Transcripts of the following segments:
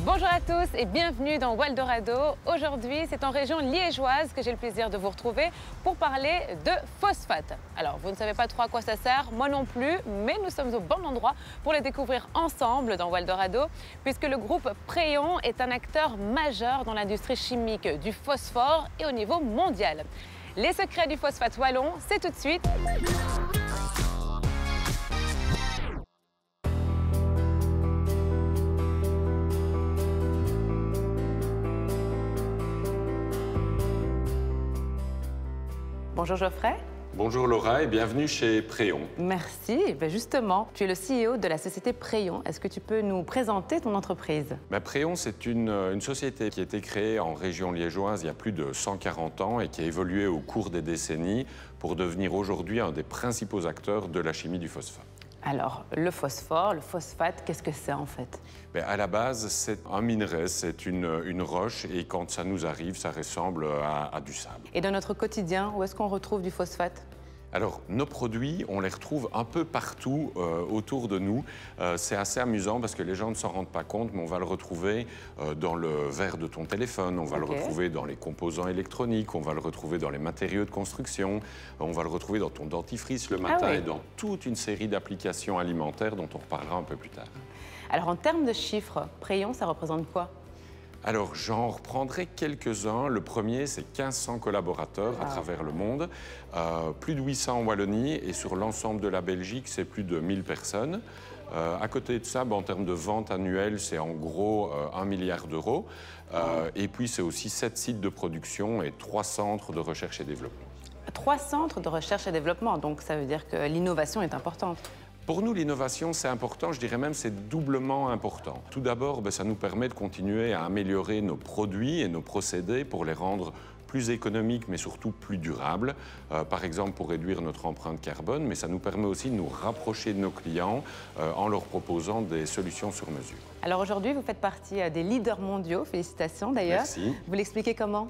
Bonjour à tous et bienvenue dans Waldorado. Aujourd'hui, c'est en région liégeoise que j'ai le plaisir de vous retrouver pour parler de phosphate. Alors, vous ne savez pas trop à quoi ça sert, moi non plus, mais nous sommes au bon endroit pour les découvrir ensemble dans Waldorado, puisque le groupe Préon est un acteur majeur dans l'industrie chimique du phosphore et au niveau mondial. Les secrets du phosphate wallon, c'est tout de suite. Bonjour Geoffrey. Bonjour Laura et bienvenue chez Préon. Merci. Justement, tu es le CEO de la société Préon. Est-ce que tu peux nous présenter ton entreprise? Préon, c'est une société qui a été créée en région liégeoise il y a plus de 140 ans et qui a évolué au cours des décennies pour devenir aujourd'hui un des principaux acteurs de la chimie du phosphate. Alors, le phosphore, le phosphate, qu'est-ce que c'est en fait? À la base, c'est un minerai, c'est une roche et quand ça nous arrive, ça ressemble à du sable. Et dans notre quotidien, où est-ce qu'on retrouve du phosphate? Alors, nos produits, on les retrouve un peu partout autour de nous. C'est assez amusant parce que les gens ne s'en rendent pas compte, mais on va le retrouver dans le verre de ton téléphone, on va le retrouver dans les composants électroniques, on va le retrouver dans les matériaux de construction, on va le retrouver dans ton dentifrice le matin et dans toute une série d'applications alimentaires dont on reparlera un peu plus tard. Alors, en termes de chiffres, Préon, ça représente quoi? Alors, j'en reprendrai quelques-uns. Le premier, c'est 1500 collaborateurs à travers le monde, plus de 800 en Wallonie et sur l'ensemble de la Belgique, c'est plus de 1000 personnes. À côté de ça, en termes de vente annuelle, c'est en gros 1 milliard d'euros. Et puis, c'est aussi 7 sites de production et 3 centres de recherche et développement. 3 centres de recherche et développement, donc ça veut dire que l'innovation est importante. Pour nous, l'innovation, c'est important, je dirais même c'est doublement important. Tout d'abord, ça nous permet de continuer à améliorer nos produits et nos procédés pour les rendre plus économiques, mais surtout plus durables. Par exemple, pour réduire notre empreinte carbone, mais ça nous permet aussi de nous rapprocher de nos clients en leur proposant des solutions sur mesure. Alors aujourd'hui, vous faites partie des leaders mondiaux. Félicitations d'ailleurs. Merci. Vous l'expliquez comment?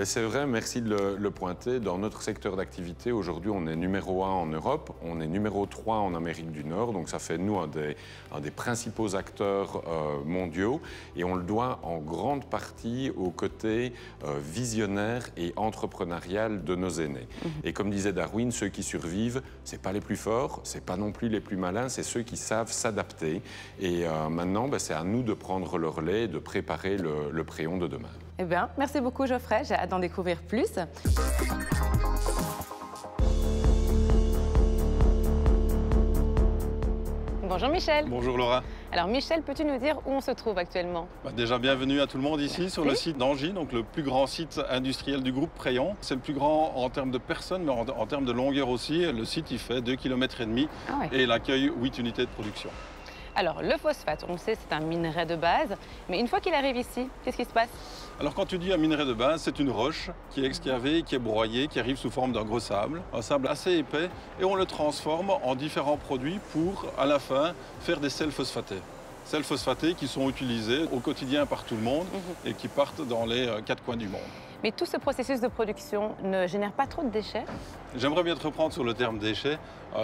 C'est vrai, merci de le pointer. Dans notre secteur d'activité, aujourd'hui, on est numéro 1 en Europe, on est numéro 3 en Amérique du Nord, donc ça fait de nous un des principaux acteurs mondiaux et on le doit en grande partie au côté visionnaire et entrepreneurial de nos aînés. Et comme disait Darwin, ceux qui survivent, c'est pas les plus forts, c'est pas non plus les plus malins, c'est ceux qui savent s'adapter. Et maintenant, c'est à nous de prendre le relais et de préparer le Préon de demain. Eh bien, merci beaucoup Geoffrey, j'ai hâte d'en découvrir plus. Bonjour Michel. Bonjour Laura. Alors Michel, peux-tu nous dire où on se trouve actuellement? Déjà bienvenue à tout le monde ici sur le site d'Angy, donc le plus grand site industriel du groupe Préon. C'est le plus grand en termes de personnes, mais en termes de longueur aussi. Le site il fait 2,5 km et il accueille 8 unités de production. Alors le phosphate, on le sait, c'est un minerai de base, mais une fois qu'il arrive ici, qu'est-ce qui se passe? Alors quand tu dis un minerai de base, c'est une roche qui est excavée, qui est broyée, qui arrive sous forme d'un gros sable, un sable assez épais, et on le transforme en différents produits pour, à la fin, faire des sels phosphatés. Sels phosphatés qui sont utilisés au quotidien par tout le monde et qui partent dans les 4 coins du monde. Mais tout ce processus de production ne génère pas trop de déchets? J'aimerais bien te reprendre sur le terme déchets.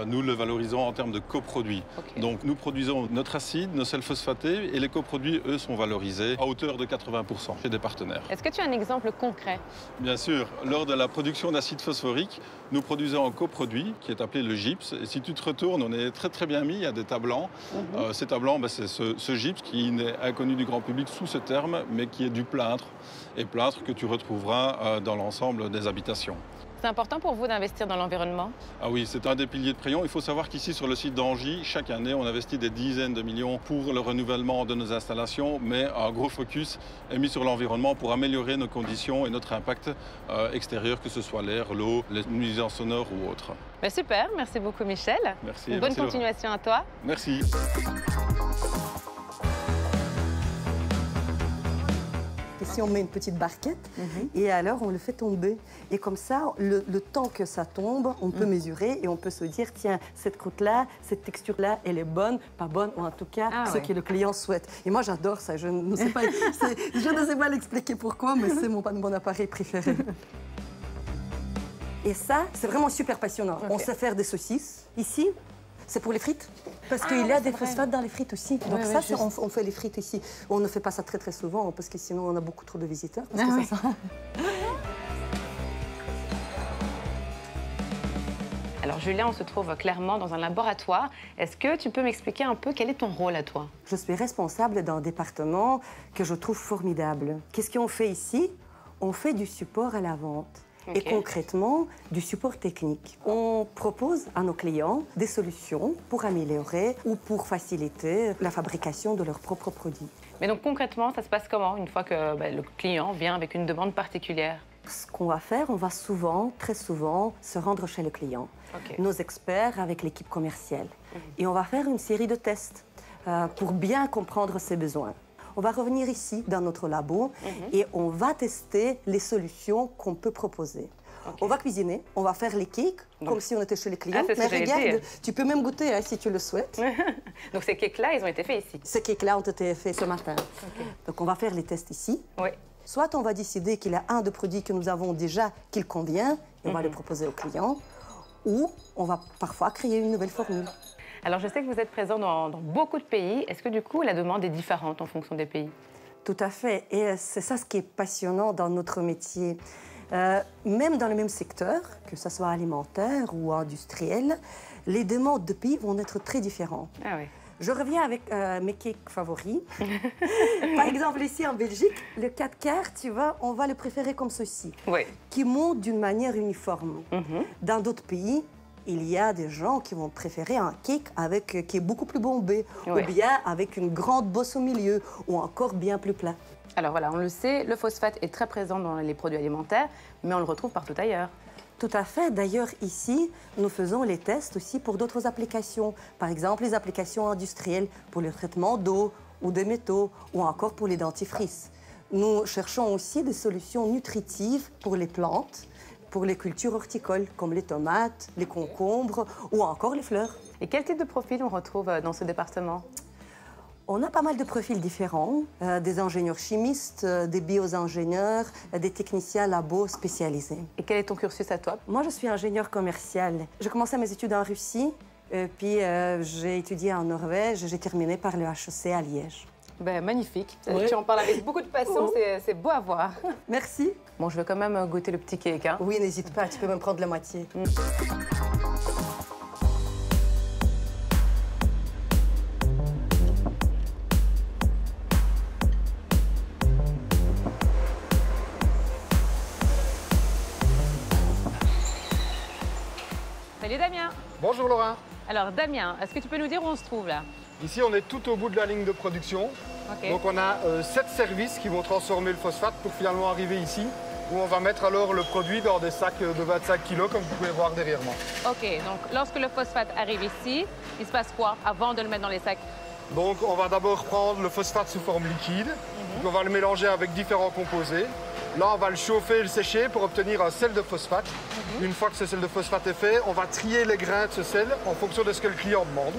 Nous le valorisons en termes de coproduits. Donc nous produisons notre acide, nos sels phosphatés et les coproduits, eux, sont valorisés à hauteur de 80% chez des partenaires. Est-ce que tu as un exemple concret? Bien sûr. Lors de la production d'acide phosphorique, nous produisons un coproduit qui est appelé le gypse. Et si tu te retournes, on est très très bien mis, il y a des tas blancs. Ces tas blancs, c'est ce gypse qui n'est inconnu du grand public sous ce terme, mais qui est du plâtre. Et plâtre que tu retrouveras dans l'ensemble des habitations. C'est important pour vous d'investir dans l'environnement? Ah oui, c'est un des piliers de Préon. Il faut savoir qu'ici, sur le site d'Angy, chaque année, on investit des dizaines de millions pour le renouvellement de nos installations, mais un gros focus est mis sur l'environnement pour améliorer nos conditions et notre impact extérieur, que ce soit l'air, l'eau, les nuisances sonores ou autres. Super, merci beaucoup Michel. Merci. Bonne continuation à toi. Merci. Ici, on met une petite barquette et alors on le fait tomber. Et comme ça, le temps que ça tombe, on peut mesurer et on peut se dire, tiens, cette croûte-là, cette texture-là, elle est bonne, pas bonne, ou en tout cas, ce que le client souhaite. Et moi, j'adore ça. Je ne sais pas l'expliquer pourquoi, mais c'est mon appareil préféré. Et ça, c'est vraiment super passionnant. On sait faire des saucisses. Ici, c'est pour les frites. Parce qu'il y a des phosphates dans les frites aussi. Donc ça, on fait les frites ici. On ne fait pas ça très très souvent parce que sinon on a beaucoup trop de visiteurs. Alors Julien, on se trouve clairement dans un laboratoire. Est-ce que tu peux m'expliquer un peu quel est ton rôle à toi? Je suis responsable d'un département que je trouve formidable. Qu'est-ce qu'on fait ici? On fait du support à la vente. Et concrètement, du support technique. On propose à nos clients des solutions pour améliorer ou pour faciliter la fabrication de leurs propres produits. Mais donc concrètement, ça se passe comment une fois que le client vient avec une demande particulière? Ce qu'on va faire, on va souvent, très souvent, se rendre chez le client. Nos experts avec l'équipe commerciale. Et on va faire une série de tests pour bien comprendre ses besoins. On va revenir ici, dans notre labo, et on va tester les solutions qu'on peut proposer. On va cuisiner, on va faire les cakes, comme si on était chez les clients. Mais regarde, tu peux même goûter si tu le souhaites. Donc ces cakes-là, ils ont été faits ici? Ces cakes-là ont été faits ce matin. Donc on va faire les tests ici. Soit on va décider qu'il y a un de produits que nous avons déjà qui convient, et on va le proposer au client, ou on va parfois créer une nouvelle formule. Alors, je sais que vous êtes présent dans beaucoup de pays. Est-ce que, du coup, la demande est différente en fonction des pays? Tout à fait. Et c'est ça ce qui est passionnant dans notre métier. Même dans le même secteur, que ce soit alimentaire ou industriel, les demandes de pays vont être très différentes. Ah oui. Je reviens avec mes cakes favoris. Par exemple, ici en Belgique, le 4 quarts, tu vois, on va le préférer comme ceci, qui monte d'une manière uniforme. Dans d'autres pays, il y a des gens qui vont préférer un cake qui est beaucoup plus bombé, ou bien avec une grande bosse au milieu, ou encore bien plus plat. Alors voilà, on le sait, le phosphate est très présent dans les produits alimentaires, mais on le retrouve partout ailleurs. Tout à fait. D'ailleurs, ici, nous faisons les tests aussi pour d'autres applications. Par exemple, les applications industrielles pour le traitement d'eau ou des métaux, ou encore pour les dentifrices. Nous cherchons aussi des solutions nutritives pour les plantes, pour les cultures horticoles, comme les tomates, les concombres ou encore les fleurs. Et quel type de profil on retrouve dans ce département? On a pas mal de profils différents, des ingénieurs chimistes, des bioingénieurs, des techniciens labo spécialisés. Et quel est ton cursus à toi? Moi, je suis ingénieur commercial. J'ai commencé mes études en Russie, puis j'ai étudié en Norvège, j'ai terminé par le HEC à Liège. Ben, magnifique. Tu en parles avec beaucoup de passion, c'est beau à voir. Merci. Bon, je vais quand même goûter le petit cake. Hein. Oui, n'hésite pas, tu peux même prendre la moitié. Salut Damien. Bonjour Laura. Alors Damien, est-ce que tu peux nous dire où on se trouve là? Ici, on est tout au bout de la ligne de production. Donc on a 7 services qui vont transformer le phosphate pour finalement arriver ici, où on va mettre alors le produit dans des sacs de 25 kg, comme vous pouvez voir derrière moi. Ok, donc lorsque le phosphate arrive ici, il se passe quoi avant de le mettre dans les sacs? Donc on va d'abord prendre le phosphate sous forme liquide, on va le mélanger avec différents composés. Là, on va le chauffer et le sécher pour obtenir un sel de phosphate. Une fois que ce sel de phosphate est fait, on va trier les grains de ce sel en fonction de ce que le client demande.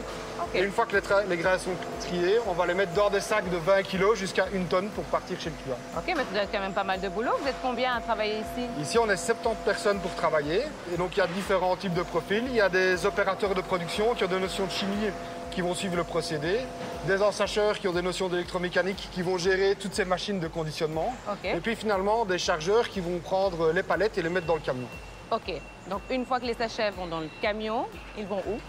Et une fois que les grains sont triés, on va les mettre dans des sacs de 20 kg jusqu'à 1 tonne pour partir chez le client. Ok, mais tu dois quand même pas mal de boulot. Vous êtes combien à travailler ici? Ici, on est 70 personnes pour travailler. Et donc, il y a différents types de profils. Il y a des opérateurs de production qui ont des notions de chimie qui vont suivre le procédé, des ensacheurs qui ont des notions d'électromécanique qui vont gérer toutes ces machines de conditionnement, et puis finalement des chargeurs qui vont prendre les palettes et les mettre dans le camion. Ok, donc une fois que les sachets vont dans le camion, ils vont où?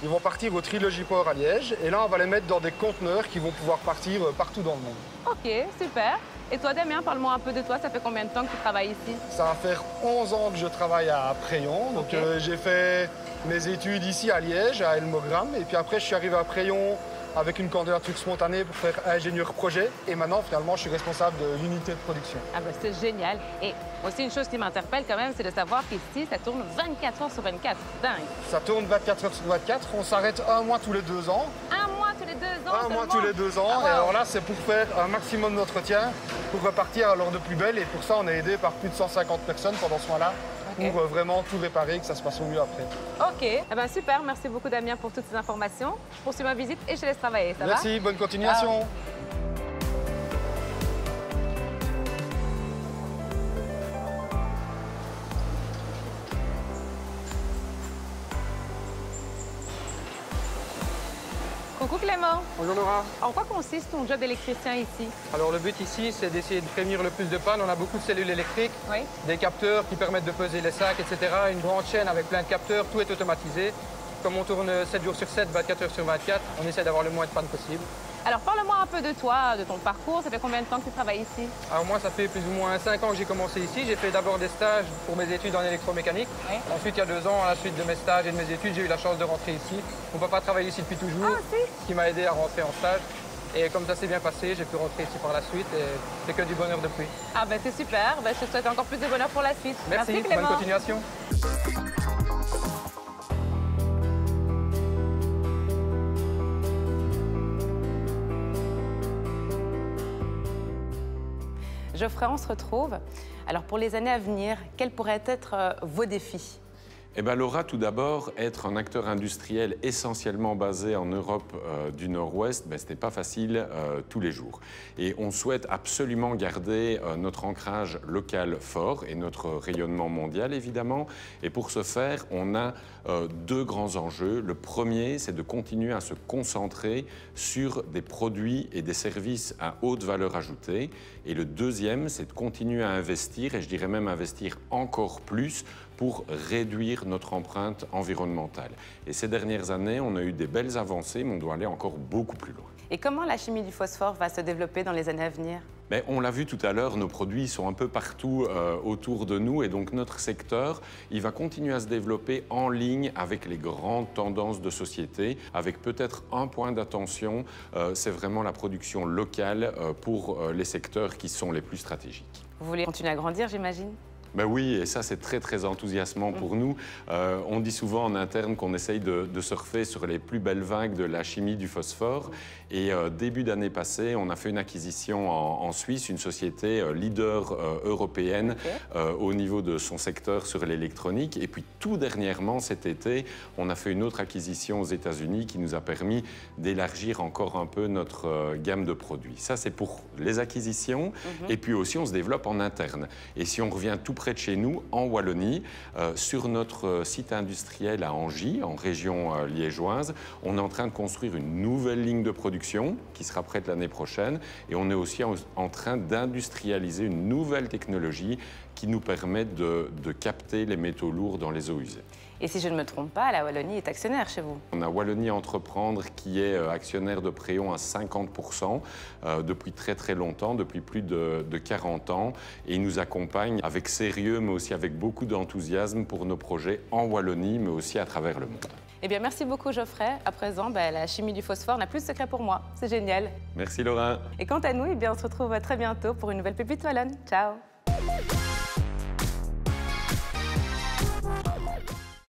Ils vont partir au Trilogiport à Liège, et là on va les mettre dans des conteneurs qui vont pouvoir partir partout dans le monde. Ok, super. Et toi Damien, parle-moi un peu de toi, ça fait combien de temps que tu travailles ici? Ça va faire 11 ans que je travaille à Préon, donc j'ai fait mes études ici à Liège, à Elmogram, et puis après je suis arrivé à Préon avec une candidature spontanée pour faire ingénieur projet, et maintenant finalement je suis responsable de l'unité de production. Ah ben c'est génial. Et aussi une chose qui m'interpelle quand même, c'est de savoir qu'ici ça tourne 24 heures sur 24. Dingue. Ça tourne 24 heures sur 24, on s'arrête un mois tous les 2 ans. Un mois tous les 2 ans? Un mois tous les 2 ans, et alors là c'est pour faire un maximum d'entretien, pour repartir à l'heure de plus belle, et pour ça on est aidé par plus de 150 personnes pendant ce mois-là, pour vraiment tout réparer, que ça se passe au mieux après. Ok, eh ben, super, merci beaucoup Damien pour toutes ces informations. Je poursuis ma visite et je te laisse travailler, ça va? Merci, bonne continuation. Bonjour. Bonjour Laura. En quoi consiste ton job d'électricien ici? Alors le but ici, c'est d'essayer de prévenir le plus de pannes. On a beaucoup de cellules électriques, Oui. des capteurs qui permettent de peser les sacs, etc. Une grande chaîne avec plein de capteurs, tout est automatisé. Comme on tourne 7 jours sur 7, 24 heures sur 24, on essaie d'avoir le moins de pannes possible. Alors parle-moi un peu de toi, de ton parcours. Ça fait combien de temps que tu travailles ici? Alors moi, ça fait plus ou moins 5 ans que j'ai commencé ici. J'ai fait d'abord des stages pour mes études en électromécanique. Oui. Ensuite, il y a 2 ans, à la suite de mes stages et de mes études, j'ai eu la chance de rentrer ici. Mon papa travaille ici depuis toujours, Ah, si. ce qui m'a aidé à rentrer en stage. Et comme ça s'est bien passé, j'ai pu rentrer ici par la suite et c'est que du bonheur depuis. Ah ben c'est super. Ben, je te souhaite encore plus de bonheur pour la suite. Merci, Clément. bonne continuation. Geoffrey, on se retrouve. Alors pour les années à venir, quels pourraient être vos défis? Eh bien, Laura, tout d'abord, être un acteur industriel essentiellement basé en Europe du Nord-Ouest, ce n'est pas facile tous les jours. Et on souhaite absolument garder notre ancrage local fort et notre rayonnement mondial, évidemment. Et pour ce faire, on a 2 grands enjeux. Le premier, c'est de continuer à se concentrer sur des produits et des services à haute valeur ajoutée. Et le deuxième, c'est de continuer à investir, et je dirais même investir encore plus, pour réduire notre empreinte environnementale. Et ces dernières années, on a eu des belles avancées, mais on doit aller encore beaucoup plus loin. Et comment la chimie du phosphore va se développer dans les années à venir? Mais on l'a vu tout à l'heure, nos produits sont un peu partout autour de nous et donc notre secteur, il va continuer à se développer en ligne avec les grandes tendances de société, avec peut-être un point d'attention, c'est vraiment la production locale pour les secteurs qui sont les plus stratégiques. Vous voulez continuer à grandir, j'imagine? Ben oui, et ça c'est très très enthousiasmant pour nous. On dit souvent en interne qu'on essaye de surfer sur les plus belles vagues de la chimie du phosphore. Et début d'année passée, on a fait une acquisition en Suisse, une société leader européenne au niveau de son secteur sur l'électronique. Et puis tout dernièrement, cet été, on a fait une autre acquisition aux États-Unis qui nous a permis d'élargir encore un peu notre gamme de produits. Ça c'est pour les acquisitions. Et puis aussi, on se développe en interne. Et si on revient tout près de chez nous, en Wallonie, sur notre site industriel à Angy, en région liégeoise, on est en train de construire une nouvelle ligne de production qui sera prête l'année prochaine. Et on est aussi en train d'industrialiser une nouvelle technologie qui nous permet de capter les métaux lourds dans les eaux usées. Et si je ne me trompe pas, la Wallonie est actionnaire chez vous? On a Wallonie Entreprendre qui est actionnaire de Préon à 50% depuis très très longtemps, depuis plus de 40 ans. Et il nous accompagne avec sérieux, mais aussi avec beaucoup d'enthousiasme pour nos projets en Wallonie, mais aussi à travers le monde. Eh bien, merci beaucoup, Geoffrey. À présent, la chimie du phosphore n'a plus de secret pour moi. C'est génial. Merci Laura. Et quant à nous, on se retrouve très bientôt pour une nouvelle Pépite Wallonne. Ciao.